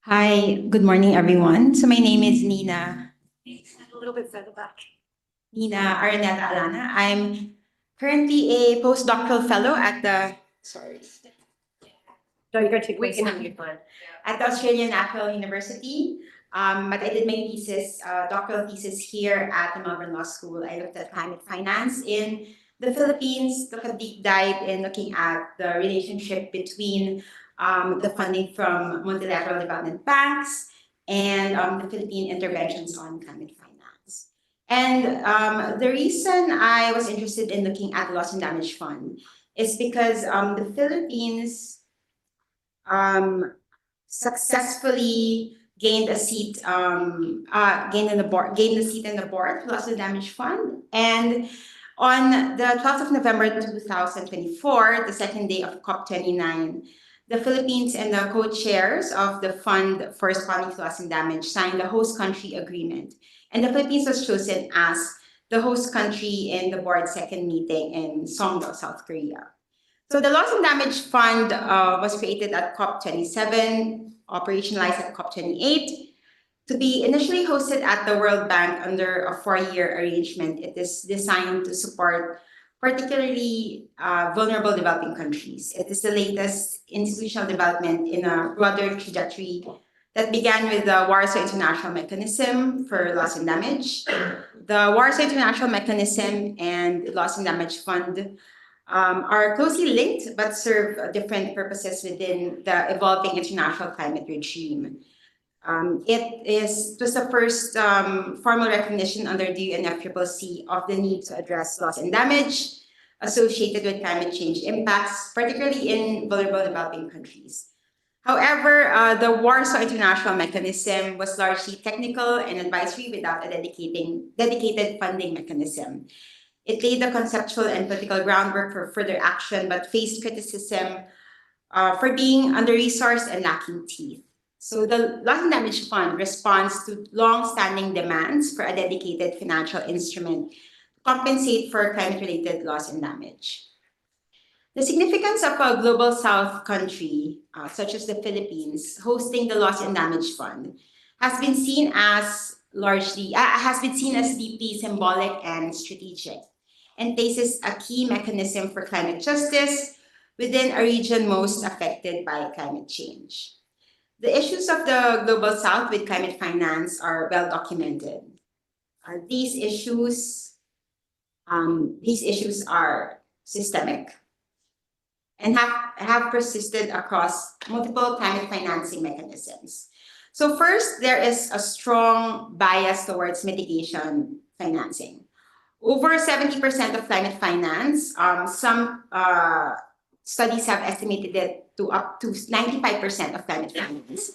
Hi, good morning, everyone. So my name is Nina. A little bit further back. Nina Araneta-Alana. I'm currently a postdoctoral fellow at the No, you're gonna take We place. can mute at the Australian National University. But I did my thesis, doctoral thesis here at the Melbourne Law School. I looked at climate finance in the Philippines, took a deep dive in looking at the relationship between the funding from multilateral development banks and the Philippine interventions on climate finance. And the reason I was interested in looking at the Loss and Damage Fund is because the Philippines successfully gained a seat, gained a seat in the board, Loss and Damage Fund, and on the 12th of November 2024, the second day of COP29, the Philippines and the co-chairs of the fund for responding to loss and damage signed the host country agreement. And the Philippines was chosen as the host country in the board's second meeting in Songdo, South Korea. So the Loss and Damage Fund was created at COP27, operationalized at COP28. To be initially hosted at the World Bank under a 4-year arrangement, it is designed to support particularly vulnerable developing countries. It is the latest institutional development in a broader trajectory that began with the Warsaw International Mechanism for Loss and Damage. The Warsaw International Mechanism and Loss and Damage Fund are closely linked but serve different purposes within the evolving international climate regime. It was the first formal recognition under the UNFCCC of the need to address loss and damage associated with climate change impacts, particularly in vulnerable developing countries. However, the Warsaw International Mechanism was largely technical and advisory without a dedicated funding mechanism. It laid the conceptual and political groundwork for further action, but faced criticism for being under-resourced and lacking teeth. So the Loss and Damage Fund responds to long-standing demands for a dedicated financial instrument to compensate for climate-related loss and damage. The significance of a global South country, such as the Philippines, hosting the Loss and Damage Fund, has been seen as deeply symbolic and strategic, and places a key mechanism for climate justice within a region most affected by climate change. The issues of the global South with climate finance are well documented. These issues are systemic and have persisted across multiple climate financing mechanisms. So first, there is a strong bias towards mitigation financing. Over 70% of climate finance, some studies have estimated it to up to 95% of climate finance,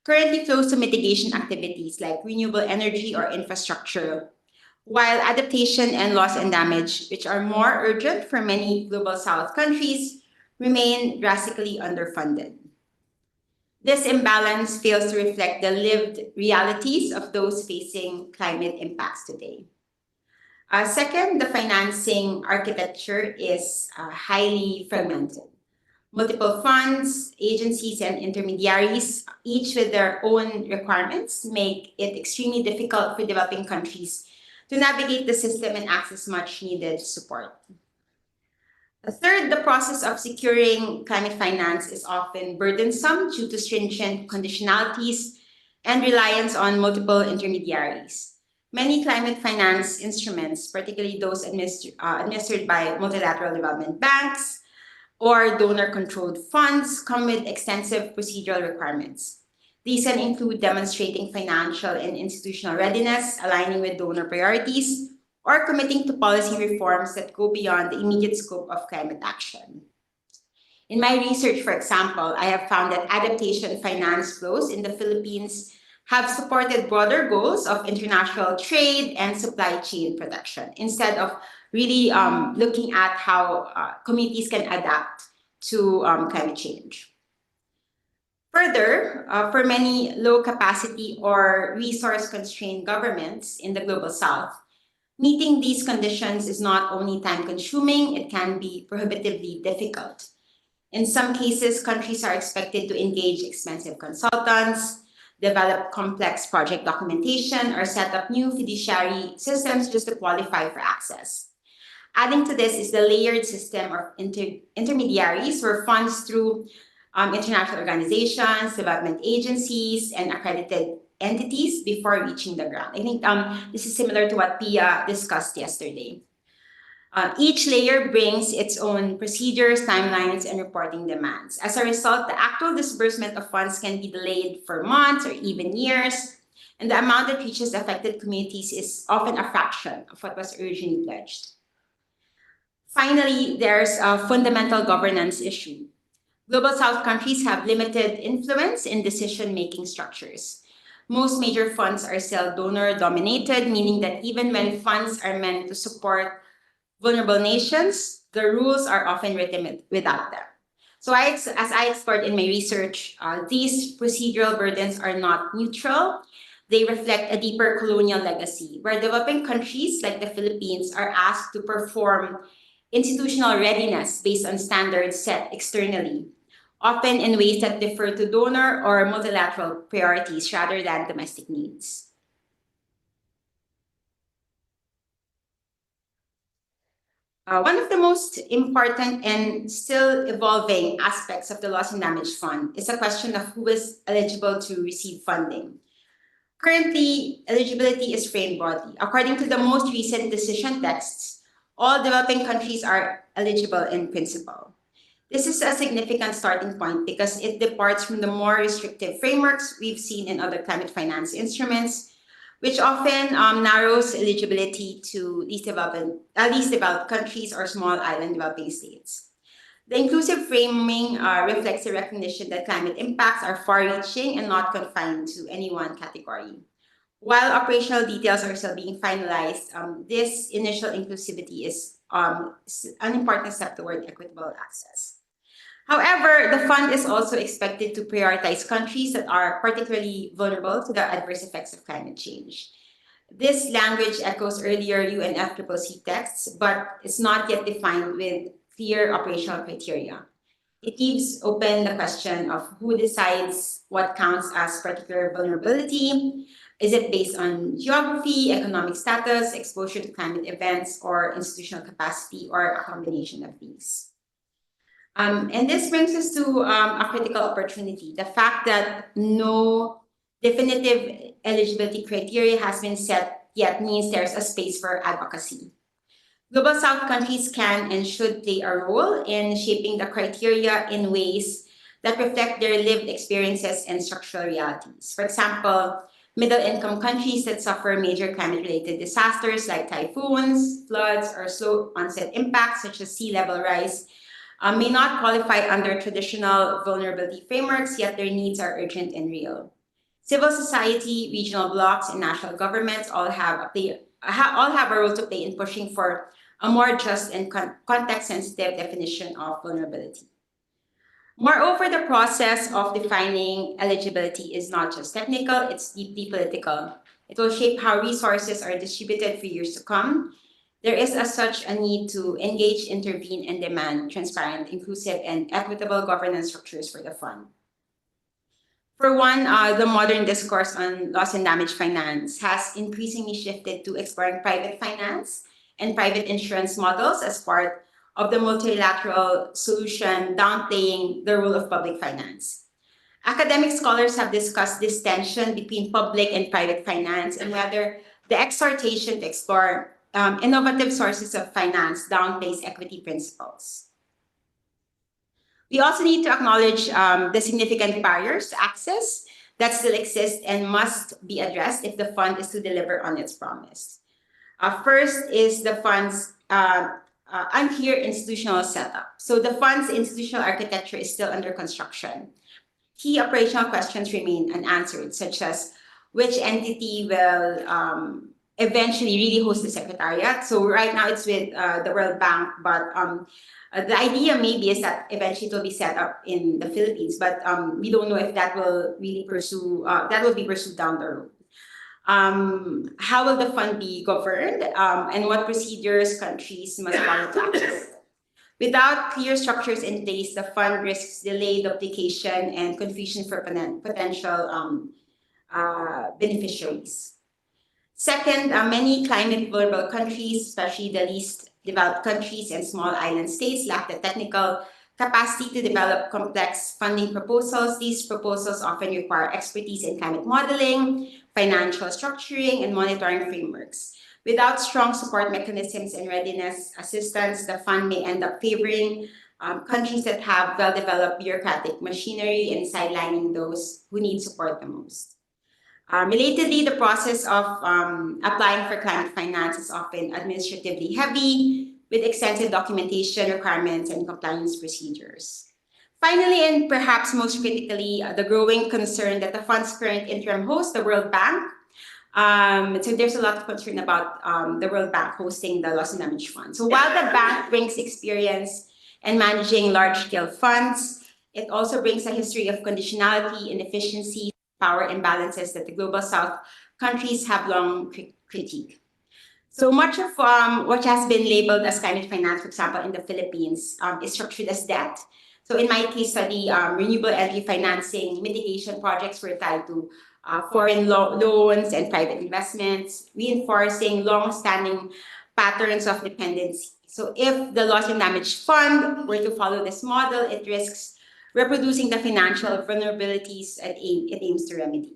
currently flows to mitigation activities like renewable energy or infrastructure, while adaptation and loss and damage, which are more urgent for many global South countries, remain drastically underfunded. This imbalance fails to reflect the lived realities of those facing climate impacts today. Second, the financing architecture is highly fragmented. Multiple funds, agencies, and intermediaries, each with their own requirements, make it extremely difficult for developing countries to navigate the system and access much needed support. Third, the process of securing climate finance is often burdensome due to stringent conditionalities and reliance on multiple intermediaries. Many climate finance instruments, particularly those administered by multilateral development banks or donor-controlled funds, come with extensive procedural requirements. These can include demonstrating financial and institutional readiness, aligning with donor priorities, or committing to policy reforms that go beyond the immediate scope of climate action. In my research, for example, I have found that adaptation finance flows in the Philippines have supported broader goals of international trade and supply chain protection instead of really looking at how communities can adapt to climate change. Further, for many low capacity or resource constrained governments in the global South, meeting these conditions is not only time consuming, it can be prohibitively difficult. In some cases, countries are expected to engage expensive consultants, develop complex project documentation, or set up new fiduciary systems just to qualify for access. Adding to this is the layered system of intermediaries, where funds through international organizations, development agencies, and accredited entities before reaching the ground. I think this is similar to what Pia discussed yesterday. Each layer brings its own procedures, timelines, and reporting demands. As a result, the actual disbursement of funds can be delayed for months or even years, and the amount that reaches affected communities is often a fraction of what was originally pledged. Finally, there's a fundamental governance issue. Global South countries have limited influence in decision-making structures. Most major funds are still donor-dominated, meaning that even when funds are meant to support vulnerable nations, the rules are often written without them. So as I explored in my research, these procedural burdens are not neutral. They reflect a deeper colonial legacy, where developing countries like the Philippines are asked to perform institutional readiness based on standards set externally, often in ways that differ to donor or multilateral priorities rather than domestic needs. One of the most important and still evolving aspects of the Loss and Damage Fund is a question of who is eligible to receive funding. Currently, eligibility is framed broadly. According to the most recent decision texts, all developing countries are eligible in principle. This is a significant starting point because it departs from the more restrictive frameworks we've seen in other climate finance instruments, which often narrows eligibility to least developed countries or small island developing states. The inclusive framing reflects the recognition that climate impacts are far-reaching and not confined to any one category. While operational details are still being finalized, this initial inclusivity is an important step toward equitable access. However, the fund is also expected to prioritize countries that are particularly vulnerable to the adverse effects of climate change. This language echoes earlier UNFCCC texts, but it's not yet defined with clear operational criteria. It leaves open the question of who decides what counts as particular vulnerability. Is it based on geography, economic status, exposure to climate events, or institutional capacity, or a combination of these? And this brings us to a critical opportunity. The fact that no definitive eligibility criteria has been set yet means there's a space for advocacy. Global South countries can and should play a role in shaping the criteria in ways that reflect their lived experiences and structural realities. For example, middle-income countries that suffer major climate-related disasters like typhoons, floods, or slow onset impacts such as sea level rise may not qualify under traditional vulnerability frameworks, yet their needs are urgent and real. Civil society, regional blocs, and national governments all have a role to play in pushing for a more just and context-sensitive definition of vulnerability. Moreover, the process of defining eligibility is not just technical, it's deeply political. It will shape how resources are distributed for years to come. There is as such a need to engage, intervene, and demand transparent, inclusive, and equitable governance structures for the fund. For one, the modern discourse on loss and damage finance has increasingly shifted to exploring private finance and private insurance models as part of the multilateral solution, downplaying the role of public finance. Academic scholars have discussed this tension between public and private finance and whether the exhortation to explore innovative sources of finance downplays equity principles. We also need to acknowledge the significant barriers to access that still exist and must be addressed if the fund is to deliver on its promise. First is the fund's unclear institutional setup. So the fund's institutional architecture is still under construction. Key operational questions remain unanswered, such as which entity will eventually really host the secretariat. So right now it's with the World Bank, but the idea maybe is that eventually it will be set up in the Philippines, but we don't know if that will really that will be pursued down the road. How will the fund be governed, and what procedures countries must follow to access? Without clear structures in place, the fund risks delay, duplication, and confusion for potential beneficiaries. Second, many climate vulnerable countries, especially the least developed countries and small island states, lack the technical capacity to develop complex funding proposals. These proposals often require expertise in climate modeling, financial structuring, and monitoring frameworks. Without strong support mechanisms and readiness assistance, the fund may end up favoring countries that have well-developed bureaucratic machinery and sidelining those who need support the most. Relatedly, the process of applying for climate finance is often administratively heavy, with extensive documentation requirements and compliance procedures. Finally, and perhaps most critically, the growing concern that the fund's current interim host, the World Bank, so there's a lot of concern about the World Bank hosting the Loss and Damage Fund. So while the bank brings experience in managing large-scale funds, it also brings a history of conditionality, inefficiency, power imbalances that the Global South countries have long critiqued. So much of what has been labeled as climate finance, for example, in the Philippines, is structured as debt. So in my case study, renewable energy financing, mitigation projects were tied to foreign loans and private investments, reinforcing long-standing patterns of dependency. So if the Loss and Damage Fund were to follow this model, it risks reproducing the financial vulnerabilities it aims to remedy.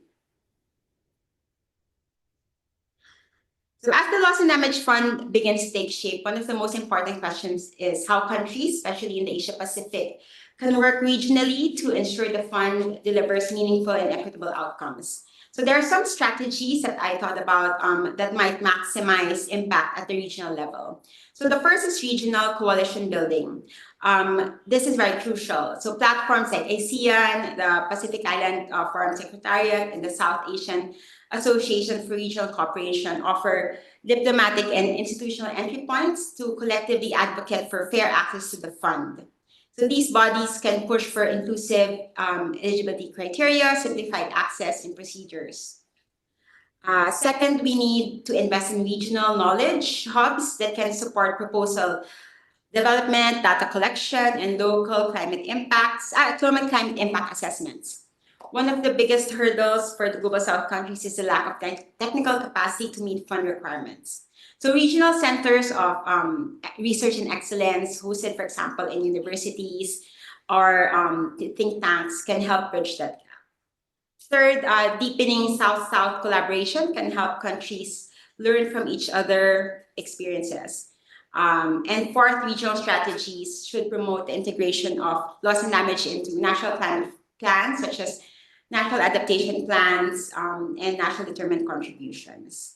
So as the Loss and Damage Fund begins to take shape, one of the most important questions is how countries, especially in the Asia-Pacific, can work regionally to ensure the fund delivers meaningful and equitable outcomes. So there are some strategies that I thought about that might maximize impact at the regional level. So the first is regional coalition building. This is very crucial. So platforms like ASEAN, the Pacific Island Forum Secretariat, and the South Asian Association for Regional Cooperation offer diplomatic and institutional entry points to collectively advocate for fair access to the fund. So these bodies can push for inclusive eligibility criteria, simplified access, and procedures. Second, we need to invest in regional knowledge hubs that can support proposal development, data collection, and local climate impact assessments. One of the biggest hurdles for the Global South countries is the lack of technical capacity to meet fund requirements. So regional centers of research and excellence hosted, for example, in universities or think tanks can help bridge that gap. Third, deepening South-South collaboration can help countries learn from each other experiences. And fourth, regional strategies should promote the integration of loss and damage into national plans, such as national adaptation plans and national determined contributions.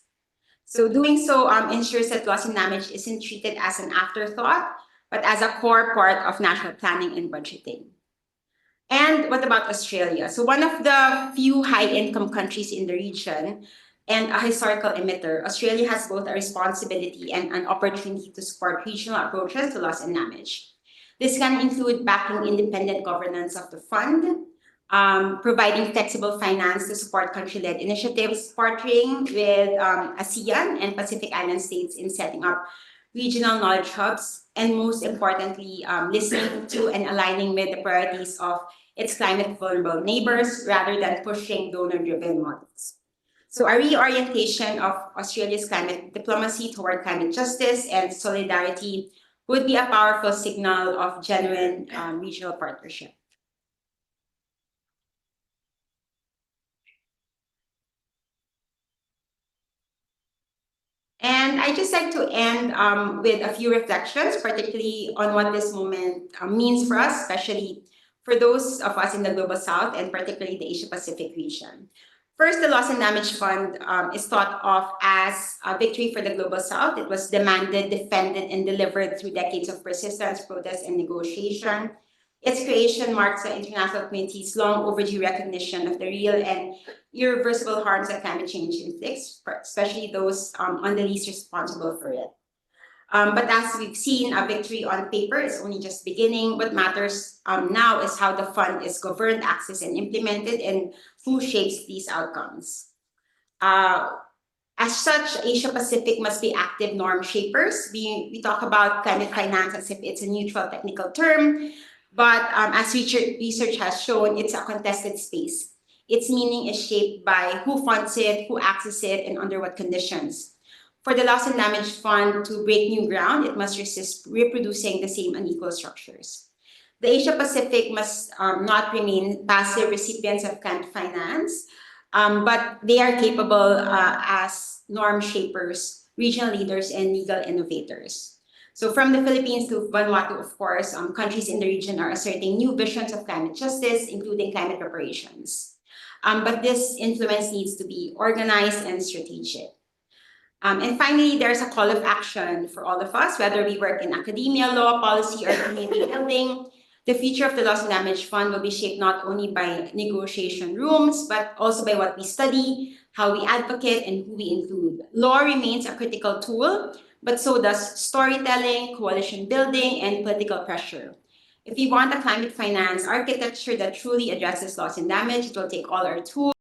So doing so ensures that loss and damage isn't treated as an afterthought, but as a core part of national planning and budgeting. And what about Australia? So one of the few high-income countries in the region and a historical emitter, Australia has both a responsibility and an opportunity to support regional approaches to loss and damage. This can include backing independent governance of the fund, providing flexible finance to support country-led initiatives, partnering with ASEAN and Pacific Island states in setting up regional knowledge hubs, and most importantly, listening to and aligning with the priorities of its climate vulnerable neighbors rather than pushing donor-driven models. So a reorientation of Australia's climate diplomacy toward climate justice and solidarity would be a powerful signal of genuine regional partnership. And I'd just like to end with a few reflections, particularly on what this moment means for us, especially for those of us in the Global South and particularly the Asia-Pacific region. First, the Loss and Damage Fund is thought of as a victory for the Global South. It was demanded, defended, and delivered through decades of persistence, protest, and negotiation. Its creation marks the international community's long overdue recognition of the real and irreversible harms that climate change inflicts, especially those on the least responsible for it. But as we've seen, a victory on paper is only just beginning. What matters now is how the fund is governed, accessed, and implemented, and who shapes these outcomes. As such, Asia-Pacific must be active norm shapers. We talk about climate finance as if it's a neutral technical term, but as research has shown, it's a contested space. its meaning is shaped by who funds it, who accesses it, and under what conditions. For the loss and damage fund to break new ground, it must resist reproducing the same unequal structures. The Asia Pacific must not remain passive recipients of climate finance, but they are capable as norm shapers, regional leaders, and legal innovators. So from the Philippines to Vanuatu, of course, countries in the region are asserting new visions of climate justice, including climate reparations. But this influence needs to be organized and strategic. And finally, there's a call of action for all of us, whether we work in academia, law, policy, or community building. The future of the Loss and Damage Fund will be shaped not only by negotiation rooms, but also by what we study, how we advocate, and who we include. Law remains a critical tool, but so does storytelling, coalition building, and political pressure. If we want a climate finance architecture that truly addresses loss and damage, it will take all our tools.